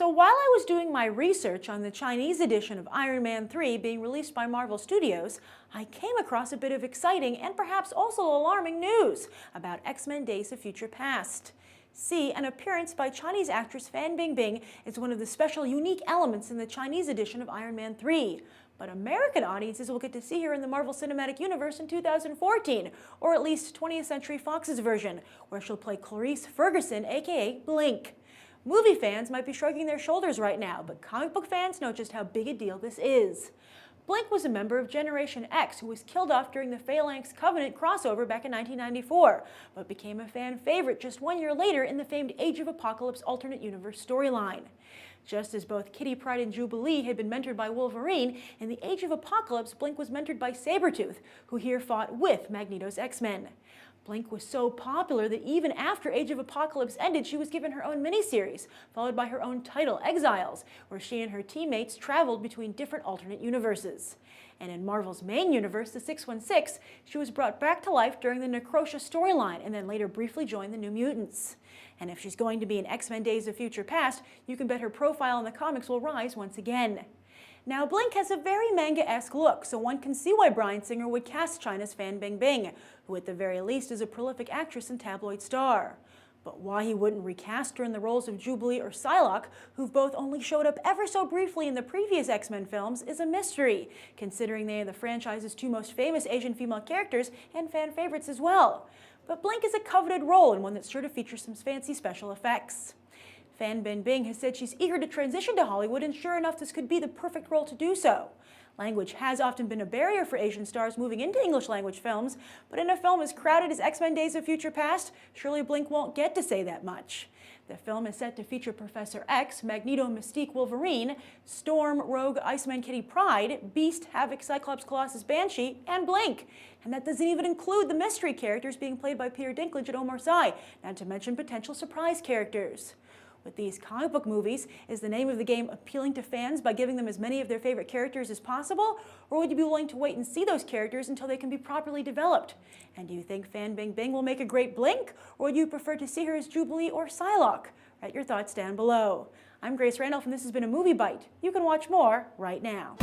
So while I was doing my research on the Chinese edition of Iron Man 3 being released by Marvel Studios, I came across a bit of exciting and perhaps also alarming news about X-Men Days of Future Past. See, an appearance by Chinese actress Fan Bingbing is one of the special unique elements in the Chinese edition of Iron Man 3. But American audiences will get to see her in the Marvel Cinematic Universe in 2014, or at least 20th Century Fox's version, where she'll play Clarice Ferguson, aka Blink. Movie fans might be shrugging their shoulders right now, but comic book fans know just how big a deal this is. Blink was a member of Generation X who was killed off during the Phalanx Covenant crossover back in 1994, but became a fan favorite just 1 year later in the famed Age of Apocalypse alternate universe storyline. Just as both Kitty Pryde and Jubilee had been mentored by Wolverine, in the Age of Apocalypse, Blink was mentored by Sabretooth, who here fought with Magneto's X-Men. Blink was so popular that even after Age of Apocalypse ended, she was given her own miniseries, followed by her own title, Exiles, where she and her teammates traveled between different alternate universes. And in Marvel's main universe, the 616, she was brought back to life during the Necrosha storyline and then later briefly joined the New Mutants. And if she's going to be in X-Men Days of Future Past, you can bet her profile in the comics will rise once again. Now, Blink has a very manga-esque look, so one can see why Bryan Singer would cast China's Fan Bingbing, who at the very least is a prolific actress and tabloid star. But why he wouldn't recast her in the roles of Jubilee or Psylocke, who've both only showed up ever so briefly in the previous X-Men films, is a mystery, considering they are the franchise's two most famous Asian female characters and fan favorites as well. But Blink is a coveted role and one that's sure to feature some fancy special effects. Fan Bingbing has said she's eager to transition to Hollywood, and sure enough, this could be the perfect role to do so. Language has often been a barrier for Asian stars moving into English language films, but in a film as crowded as X-Men Days of Future Past, surely Blink won't get to say that much. The film is set to feature Professor X, Magneto, Mystique, Wolverine, Storm, Rogue, Iceman, Kitty Pryde, Beast, Havoc, Cyclops, Colossus, Banshee, and Blink. And that doesn't even include the mystery characters being played by Peter Dinklage and Omar Sy, not to mention potential surprise characters. With these comic book movies, is the name of the game appealing to fans by giving them as many of their favorite characters as possible? Or would you be willing to wait and see those characters until they can be properly developed? And do you think Fan Bingbing will make a great Blink? Or would you prefer to see her as Jubilee or Psylocke? Write your thoughts down below. I'm Grace Randolph, and this has been a Movie Bite. You can watch more right now.